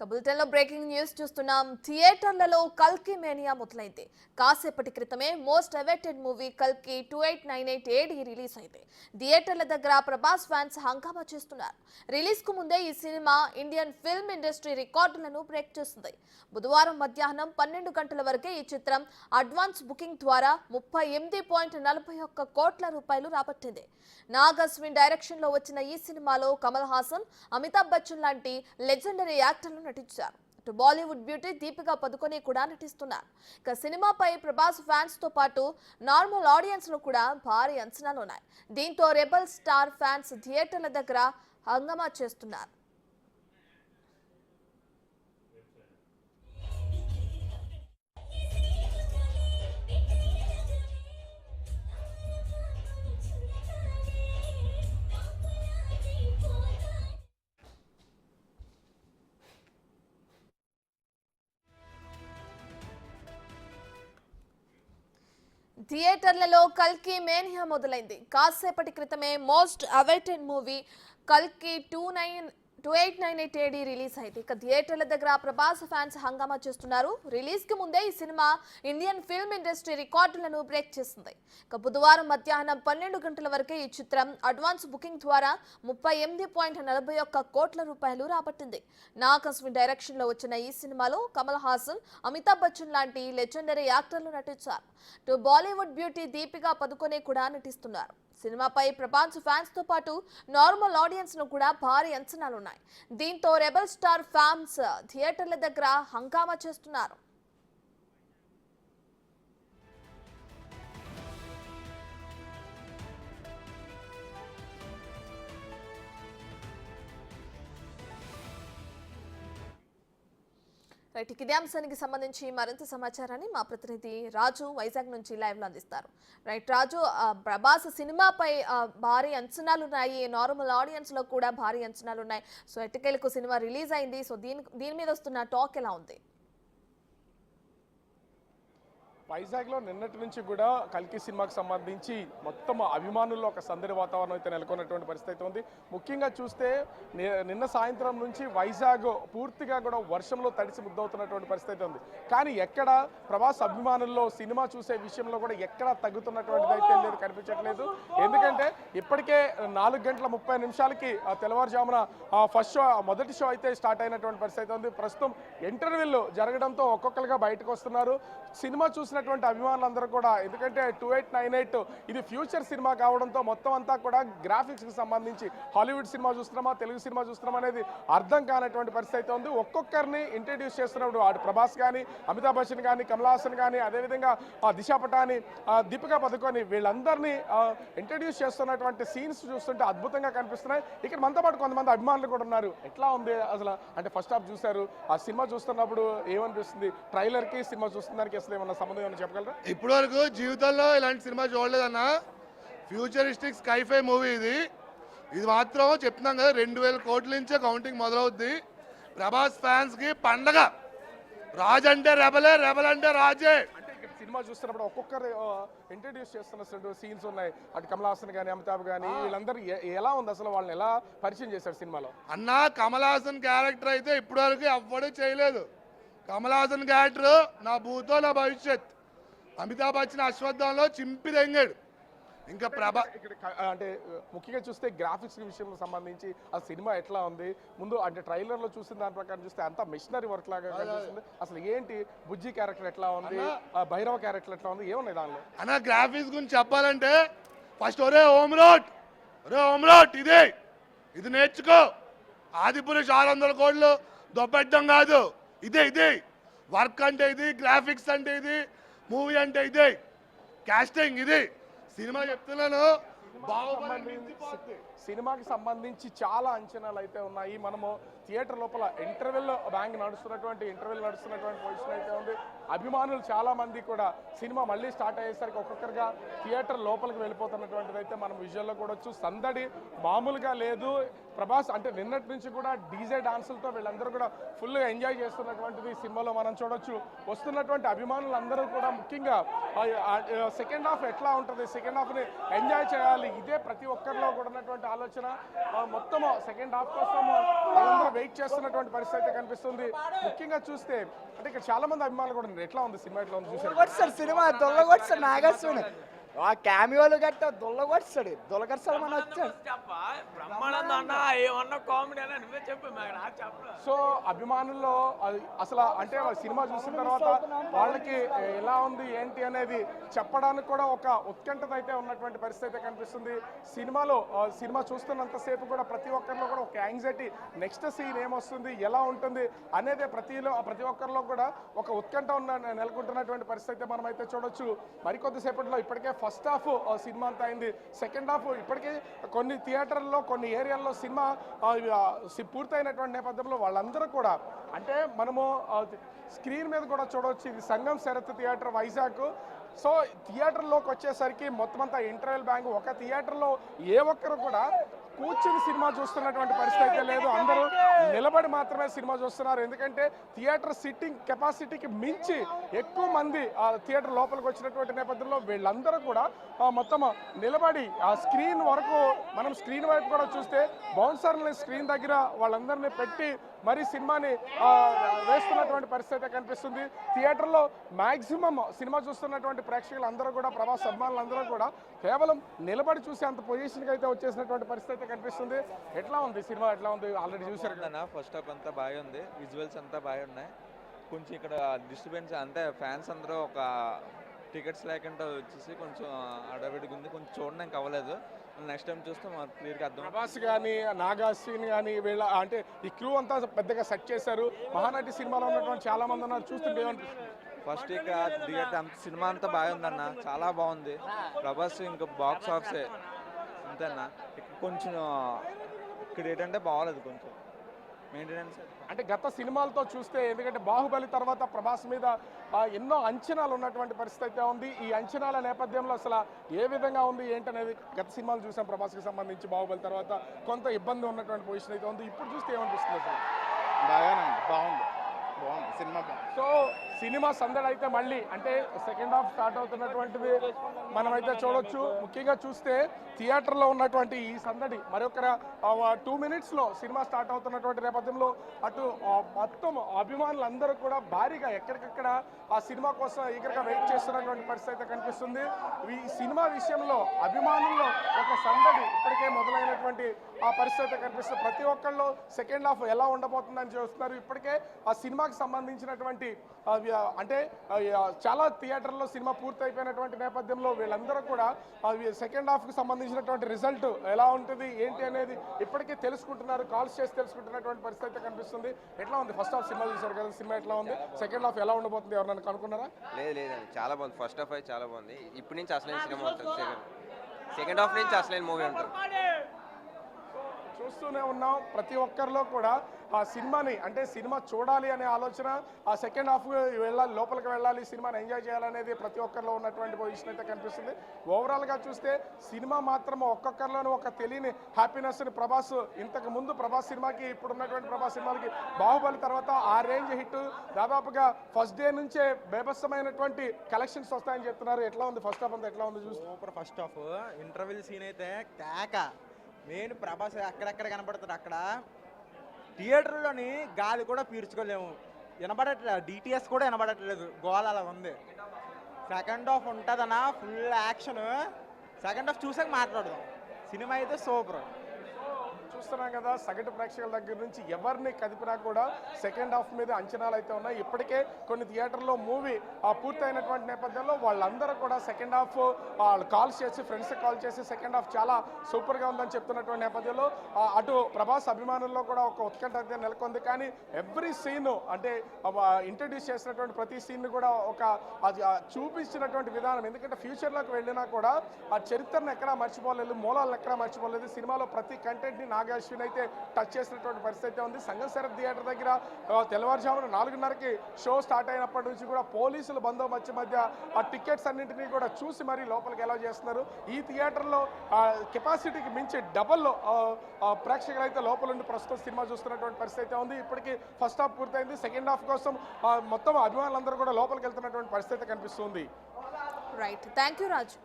బులెటిన్లో breaking news చూస్తున్నాం. థియేటర్లలో కల్కి మేనియా మొదలైంది. కాసేపటి క్రితమే మోస్ట్ అవైటెడ్ మూవీ కల్కి 2898 AD రిలీజ్ అయింది. థియేటర్ల దగ్గర ప్రభాస్ ఫ్యాన్స్ హంగామా చేస్తున్నారు. రిలీజ్ కు ముందే ఈ సినిమా ఇండియన్ ఫిల్మ్ ఇండస్ట్రీ రికార్డులను బ్రేక్ చేస్తుంది. బుధవారం మధ్యాహ్నం 12 గంటల వరకే ఈ చిత్రం అడ్వాన్స్ బుకింగ్ ద్వారా 38.41 కోట్ల రూపాయలు రాబట్టింది. నాగ్ అశ్విన్ డైరెక్షన్ లో వచ్చిన ఈ సినిమాలో కమల్ హాసన్, అమితాబ్ బచ్చన్ లాంటి లెజెండరీ యాక్టర్లు నటించారు. అటు బాలీవుడ్ బ్యూటీ దీపికా పదుకొనే కూడా నటిస్తున్నారు. ఇక సినిమాపై ప్రభాస్ ఫ్యాన్స్ తో పాటు నార్మల్ ఆడియన్స్ లో కూడా భారీ అంచనాలు ఉన్నాయి. దీంతో రెబల్ స్టార్ ఫ్యాన్స్ థియేటర్ల దగ్గర హంగామా చేస్తున్నారు. థియేటర్లలో కల్కి మేనియా మొదలైంది. కాసేపటి క్రితమే మోస్ట్ అవైటెడ్ మూవీ కల్కి 2898 AD రిలీజ్ అయింది. ఇక థియేటర్ల దగ్గర ప్రభాస్ ఫ్యాన్స్ హంగామా చేస్తున్నారు. రిలీజ్ కి ముందే ఈ సినిమా ఇండియన్ ఫిల్మ్ ఇండస్ట్రీ రికార్డులను బ్రేక్ చేసింది. ఇక బుధవారం మధ్యాహ్నం 12 గంటల వరకే ఈ చిత్రం అడ్వాన్స్ బుకింగ్ ద్వారా 38.41 కోట్ల రూపాయలు రాబట్టింది. నాగ్ అశ్విన్ డైరెక్షన్ లో వచ్చిన ఈ సినిమాలో కమల్ హాసన్, అమితాబ్ బచ్చన్ లాంటి లెజెండరీ యాక్టర్లు నటించారు. టు బాలీవుడ్ బ్యూటీ దీపికా పదుకొనే కూడా నటిస్తున్నారు. సినిమాపై ప్రభాస్ ఫ్యాన్స్ తో పాటు నార్మల్ ఆడియన్స్ లో కూడా భారీ అంచనాలున్నాయి. దీంతో రెబల్ స్టార్ ఫ్యాన్స్ థియేటర్ల దగ్గర హంగామా చేస్తున్నారు. రైట్, ఇదే అంశానికి సంబంధించి మరింత సమాచారాన్ని మా ప్రతినిధి రాజు వైజాగ్ నుంచి లైవ్ లో అందిస్తారు. రైట్ రాజు, ప్రభాస్ సినిమాపై భారీ అంచనాలు ఉన్నాయి, నార్మల్ ఆడియన్స్ లో కూడా భారీ అంచనాలు ఉన్నాయి. సో ఎట్టకేలకు సినిమా రిలీజ్ అయింది. సో దీని మీద వస్తున్న టాక్ ఎలా ఉంది? వైజాగ్లో నిన్నటి నుంచి కూడా కల్కి సినిమాకి సంబంధించి మొత్తం అభిమానుల్లో ఒక సందడి వాతావరణం అయితే నెలకొన్నటువంటి పరిస్థితి ఉంది. ముఖ్యంగా చూస్తే నిన్న సాయంత్రం నుంచి వైజాగ్ పూర్తిగా కూడా వర్షంలో తడిసి ముద్దవుతున్నటువంటి పరిస్థితి ఉంది. కానీ ఎక్కడ ప్రభాస్ అభిమానుల్లో సినిమా చూసే విషయంలో కూడా ఎక్కడా తగ్గుతున్నటువంటిది అయితే లేదు, కనిపించట్లేదు. ఎందుకంటే ఇప్పటికే 4:30 తెల్లవారుజామున ఫస్ట్ షో, మొదటి షో అయితే స్టార్ట్ అయినటువంటి పరిస్థితి ఉంది. ప్రస్తుతం ఇంటర్వ్యూలు జరగడంతో ఒక్కొక్కరుగా బయటకు వస్తున్నారు. సినిమా చూసినటువంటి అభిమానులందరూ కూడా, ఎందుకంటే 2898 ఇది ఫ్యూచర్ సినిమా కావడంతో మొత్తం అంతా కూడా గ్రాఫిక్స్కి సంబంధించి హాలీవుడ్ సినిమా చూస్తున్నామా, తెలుగు సినిమా చూస్తున్నామా అనేది అర్థం కానటువంటి పరిస్థితి ఉంది. ఒక్కొక్కరిని ఇంట్రడ్యూస్ చేస్తున్నప్పుడు అటు ప్రభాస్ కానీ, అమితాబ్ బచ్చన్ కానీ, కమల్ హాసన్ కానీ, అదేవిధంగా దిశా పటాని, దీపికా పదుకొని వీళ్ళందరినీ ఇంట్రడ్యూస్ చేస్తున్నటువంటి సీన్స్ చూస్తుంటే అద్భుతంగా కనిపిస్తున్నాయి. ఇక్కడ మనతో పాటు కొంతమంది అభిమానులు కూడా ఉన్నారు. ఎట్లా ఉంది అసలు? అంటే ఫస్ట్ హాఫ్ చూశారు, ఆ సినిమా చూస్తున్నప్పుడు ఏమనిపిస్తుంది? ట్రైలర్కి సినిమా చూస్తున్నదానికి అసలు ఏమన్నా సంబంధం ఏమన్నా చెప్పగలరా? ఇప్పటి వరకు జీవితంలో ఇలాంటి సినిమా చూడలేదన్న. ఫ్యూచరిస్టిక్ స్కైఫై మూవీ ఇది మాత్రం చెప్తున్నాం కదా, 2000 కోట్ల నుంచే కౌంటింగ్ మొదలవుద్ది. ప్రభాస్ ఫ్యాన్స్ కి పండగ. రాజ్ అంటే రెబలే, రెబల్ అంటే రాజే. సినిమా చూస్తున్నప్పుడు ఒక్కొక్కరు ఇంట్రడ్యూస్ చేస్తున్న సీన్స్ ఉన్నాయి. అటు కమల్ హాసన్ కానీ, అమితాబ్ కానీ, వీళ్ళందరూ ఎలా ఉంది అసలు? వాళ్ళని ఎలా పరిచయం చేశారు సినిమాలో? అన్న, కమల్ హాసన్ క్యారెక్టర్ అయితే ఇప్పటి వరకు ఎవ్వడూ చేయలేదు. కమల్ హాసన్ క్యారెక్టర్ నా భూతో నా భవిష్యత్. అమితాబ్ బచ్చన్ అశ్వత్థంలో చింపి తెంగాడు. ఇంకా అంటే ముఖ్యంగా చూస్తే గ్రాఫిక్స్ విషయంలో సంబంధించి ఆ సినిమా ఎట్లా ఉంది? ముందు అంటే ట్రైలర్ లో చూసిన దాని ప్రకారం చూస్తే అంతా మెషినరీ వర్క్ లాగా కనిపిస్తుంది. అసలు ఏంటి బుజ్జి క్యారెక్టర్ ఎట్లా ఉంది, భైరవ క్యారెక్టర్ ఎట్లా ఉంది, ఏమున్నాయి దానిలో? అన్న, గ్రాఫిక్స్ గురించి చెప్పాలంటే ఫస్ట్ ఒరే హోమ్ రోడ్ ఇది నేర్చుకో. ఆదిపురుష్ 600 కోట్లు దొబ్బెట్టడం కాదు, ఇదే వర్క్ అంటే ఇది, గ్రాఫిక్స్ అంటే ఇది, మూవీ అంటే ఇదే, కాస్టింగ్ ఇది. సినిమా చెప్తున్నాను, సినిమాకి సంబంధించి చాలా అంచనాలు అయితే ఉన్నాయి. మనము థియేటర్ లోపల ఇంటర్వెల్ నడుస్తున్నటువంటి పొజిషన్ అయితే ఉంది. అభిమానులు చాలామంది కూడా సినిమా మళ్ళీ స్టార్ట్ అయ్యేసరికి ఒక్కొక్కరుగా థియేటర్ లోపలికి వెళ్ళిపోతున్నటువంటిది అయితే మనం విజువల్లో కూడా సందడి మామూలుగా లేదు. ప్రభాస్ అంటే నిన్నటి నుంచి కూడా డీజే డాన్సులతో వీళ్ళందరూ కూడా ఫుల్గా ఎంజాయ్ చేస్తున్నటువంటిది సినిమాలో మనం చూడొచ్చు. వస్తున్నటువంటి అభిమానులందరూ కూడా ముఖ్యంగా సెకండ్ హాఫ్ ఎట్లా ఉంటుంది, సెకండ్ హాఫ్ని ఎంజాయ్ చేయాలి, ఇదే ప్రతి ఒక్కరిలో కూడా ఉన్నటువంటి ఆలోచన. మొత్తం సెకండ్ హాఫ్ కోసం వాళ్ళందరూ వెయిట్ చేస్తున్నటువంటి పరిస్థితి అయితే కనిపిస్తుంది. ముఖ్యంగా చూస్తే అంటే ఇక్కడ చాలా మంది అభిమానులు కూడా ఉన్నారు. ఎట్లా ఉంది సినిమా, ఎట్లా ఉంది చూసారు? సినిమా దొల్లగొట్టాడు నాగార్జున, ఆ క్యామియోలు గట్ట దొల్లగొట్టాడు, దొల్లగొట్టాడు మన వచ్చాడు. సో అభిమానుల్లో అసలు అంటే సినిమా చూసిన తర్వాత వాళ్ళకి ఎలా ఉంది ఏంటి అనేది చెప్పడానికి కూడా ఒక ఉత్కంఠత అయితే ఉన్నటువంటి పరిస్థితి అయితే కనిపిస్తుంది. సినిమా చూస్తున్నంతసేపు కూడా ప్రతి ఒక్కరిలో కూడా ఒక యాంగ్జైటీ, నెక్స్ట్ సీన్ ఏమొస్తుంది, ఎలా ఉంటుంది అనేది ప్రతి ఒక్కరిలో కూడా ఒక ఉత్కంఠ నెలకొంటున్నటువంటి పరిస్థితి అయితే మనం అయితే చూడొచ్చు. మరికొద్దిసేపట్లో ఇప్పటికే ఫస్ట్ హాఫ్ సినిమా అంతా అయింది. సెకండ్ హాఫ్ ఇప్పటికే కొన్ని థియేటర్లో కొన్ని ఏరియాల్లో సినిమా పూర్తయినటువంటి నేపథ్యంలో వాళ్ళందరూ కూడా అంటే మనము స్క్రీన్ మీద కూడా చూడవచ్చు. ఇది సంగం శరత్ థియేటర్ వైజాగ్. సో థియేటర్లోకి వచ్చేసరికి మొత్తం అంతా ఇంటర్వెల్ బ్యాంక్, ఒక థియేటర్లో ఏ ఒక్కరు కూడా కూర్చుని సినిమా చూస్తున్నటువంటి పరిస్థితి అయితే లేదు. అందరూ నిలబడి మాత్రమే సినిమా చూస్తున్నారు. ఎందుకంటే థియేటర్ సిట్టింగ్ కెపాసిటీకి మించి ఎక్కువ మంది ఆ థియేటర్ లోపలికి వచ్చినటువంటి నేపథ్యంలో వీళ్ళందరూ కూడా మొత్తం నిలబడి ఆ స్క్రీన్ వరకు, మనం స్క్రీన్ వైపు కూడా చూస్తే బౌన్సర్ని స్క్రీన్ దగ్గర వాళ్ళందరినీ పెట్టి మరి సినిమాని వేస్తున్నటువంటి పరిస్థితి అయితే కనిపిస్తుంది. థియేటర్లో మ్యాక్సిమం సినిమా చూస్తున్నటువంటి ప్రేక్షకులు అందరూ కూడా, ప్రభాస్ అభిమానులందరూ కూడా కేవలం నిలబడి చూసే అంత పొజిషన్కి అయితే వచ్చేసినటువంటి పరిస్థితి అయితే కనిపిస్తుంది. ఎట్లా ఉంది సినిమా, ఎట్లా ఉంది? ఆల్రెడీ చూసారు కదా. ఫస్ట్ హాఫ్ అంతా బాగుంది, విజువల్స్ అంతా బాగున్నాయి. కొంచెం ఇక్కడ డిస్టర్బెన్స్ అంటే ఫ్యాన్స్ అందరూ ఒక టికెట్స్ లేకుండా వచ్చేసి కొంచెం అడవిడిగా ఉంది, కొంచెం చూడడానికి అవ్వలేదు. నెక్స్ట్ టైం చూస్తే మాకు క్లియర్గా అర్థం. ప్రభాస్ కానీ నాగా అశ్విన్ కానీ వీళ్ళ అంటే ఈ క్రూ అంతా పెద్దగా సెట్ చేశారు. మహానటి సినిమాలో ఉన్నటువంటి చాలా మంది ఉన్నారు, చూస్తుంటే ఫస్ట్ ఇక థియేటర్ అంత సినిమా అంతా బాగుందన్న, చాలా బాగుంది. ప్రభాస్ ఇంకా బాక్స్ ఆఫీసే అంతేనా. కొంచెం ఇక్కడ ఏంటంటే బాగోలేదు, కొంచెం మెయింటెనెన్స్ అంటే గత సినిమాలతో చూస్తే. ఎందుకంటే బాహుబలి తర్వాత ప్రభాస్ మీద ఎన్నో అంచనాలు ఉన్నటువంటి పరిస్థితి అయితే ఉంది. ఈ అంచనాల నేపథ్యంలో అసలు ఏ విధంగా ఉంది ఏంటనేది గత సినిమాలు చూసాం ప్రభాస్కి సంబంధించి. బాహుబలి తర్వాత కొంత ఇబ్బంది ఉన్నటువంటి పొజిషన్ అయితే ఉంది. ఇప్పుడు చూస్తే ఏమనిపిస్తుంది అసలు? బాగుంది సినిమా. సో సినిమా సందడి అయితే మళ్ళీ అంటే సెకండ్ హాఫ్ స్టార్ట్ అవుతున్నటువంటిది మనమైతే చూడొచ్చు. ముఖ్యంగా చూస్తే థియేటర్లో ఉన్నటువంటి ఈ సందడి మరొక 2 minutesలో సినిమా స్టార్ట్ అవుతున్నటువంటి నేపథ్యంలో అటు మొత్తం అభిమానులందరూ కూడా భారీగా ఎక్కడికక్కడ ఆ సినిమా కోసం ఈగర్గా వెయిట్ చేస్తున్నటువంటి పరిస్థితి అయితే కనిపిస్తుంది. ఈ సినిమా విషయంలో అభిమానుల్లో ఒక సందడి ఇప్పటికే మొదలైనటువంటి ఆ పరిస్థితి అయితే కనిపిస్తుంది. ప్రతి ఒక్కళ్ళు సెకండ్ హాఫ్ ఎలా ఉండబోతుందని చూస్తున్నారు. ఇప్పటికే ఆ సినిమాకి సంబంధించినటువంటి అంటే చాలా థియేటర్లో సినిమా పూర్తయిపోయినటువంటి నేపథ్యంలో వీళ్ళందరూ కూడా సెకండ్ హాఫ్కి సంబంధించినటువంటి రిజల్ట్ ఎలా ఉంటుంది ఏంటి అనేది ఇప్పటికే తెలుసుకుంటున్నారు, కాల్స్ చేసి తెలుసుకుంటున్నటువంటి పరిస్థితి అయితే కనిపిస్తుంది. ఎట్లా ఉంది? ఫస్ట్ హాఫ్ సినిమా చూశారు కదా, సినిమా ఎట్లా ఉంది? సెకండ్ హాఫ్ ఎలా ఉండబోతుంది ఎవరన్నా కనుక్కున్నారా? లేదండి, చాలా బాగుంది. ఫస్ట్ హాఫ్ అయితే చాలా బాగుంది. ఇప్పటి నుంచి అసలైన సినిమా ఉంటుంది, సెకండ్ హాఫ్ నుంచి అసలైన మూవీ ఉంటుంది. చూస్తూనే ఉన్నాం ప్రతి ఒక్కరిలో కూడా ఆ సినిమాని అంటే సినిమా చూడాలి అనే ఆలోచన, ఆ సెకండ్ హాఫ్ వెళ్ళాలి, లోపలికి వెళ్ళాలి, సినిమాని ఎంజాయ్ చేయాలనేది ప్రతి ఒక్కరిలో ఉన్నటువంటి పొజిషన్ అయితే కనిపిస్తుంది. ఓవరాల్గా చూస్తే సినిమా మాత్రం ఒక్కొక్కరిలోనూ ఒక తెలియని హ్యాపీనెస్ని ఇంతకు ముందు ప్రభాస్ సినిమాకి ఇప్పుడున్నటువంటి ప్రభాస్ సినిమాలకి బాహుబలి తర్వాత ఆ రేంజ్ హిట్ దాదాపుగా ఫస్ట్ డే నుంచే బేభత్సమైనటువంటి కలెక్షన్స్ వస్తాయని చెప్తున్నారు. ఎట్లా ఉంది ఫస్ట్ హాఫ్ అంతా, ఎట్లా ఉంది? చూసి super. First half interval scene అయితే కేక. మెయిన్ ప్రభాస్ అక్కడెక్కడ కనపడతాడు. అక్కడ థియేటర్లోని గాలి కూడా పీల్చుకోలేము, వినబడట్లేదు, డిటిఎస్ కూడా వినబడట్లేదు, గోల అలా ఉంది. సెకండ్ హాఫ్ ఉంటుందన్నా ఫుల్ యాక్షన్. సెకండ్ హాఫ్ చూసాక మాట్లాడదాం. సినిమా అయితే సూపర్. చూస్తున్నాం కదా, సగటు ప్రేక్షకుల దగ్గర నుంచి ఎవరిని కదిపినా కూడా సెకండ్ హాఫ్ మీద అంచనాలు అయితే ఉన్నాయి. ఇప్పటికే కొన్ని థియేటర్లో మూవీ పూర్తయినటువంటి నేపథ్యంలో వాళ్ళందరూ కూడా సెకండ్ హాఫ్ కాల్స్ చేసి, ఫ్రెండ్స్కి కాల్ చేసి సెకండ్ హాఫ్ చాలా సూపర్గా ఉందని చెప్తున్నటువంటి నేపథ్యంలో అటు ప్రభాస్ అభిమానుల్లో కూడా ఒక ఉత్కంఠ అయితే నెలకొంది. కానీ ఎవ్రీ సీన్ అంటే ఇంట్రడ్యూస్ చేసినటువంటి ప్రతి సీన్ కూడా ఒక చూపించినటువంటి విధానం. ఎందుకంటే ఫ్యూచర్లోకి వెళ్ళినా కూడా ఆ చరిత్రను ఎక్కడా మర్చిపోలేదు, మూలాలను ఎక్కడా మర్చిపోలేదు. సినిమాలో ప్రతి కంటెంట్ని నాగా నాగ అశ్విన్ అయితే టచ్ చేసినటువంటి పరిస్థితి అయితే ఉంది. సంగంశరత్ థియేటర్ దగ్గర తెల్లవారుజామున 4:30కి షో స్టార్ట్ అయినప్పటి నుంచి కూడా పోలీసుల బందోబస్తు మధ్య ఆ టికెట్స్ అన్నింటినీ కూడా చూసి మరీ లోపలికి అలౌ చేస్తున్నారు. ఈ థియేటర్లో కెపాసిటీకి మించి డబల్ ప్రేక్షకులు అయితే లోపల ఉండి ప్రస్తుతం సినిమా చూస్తున్నటువంటి పరిస్థితి అయితే ఉంది. ఇప్పటికీ ఫస్ట్ హాఫ్ పూర్తయింది. సెకండ్ హాఫ్ కోసం మొత్తం అభిమానులందరూ కూడా లోపలికి వెళ్తున్నటువంటి పరిస్థితి కనిపిస్తుంది. Right, thank you Raju.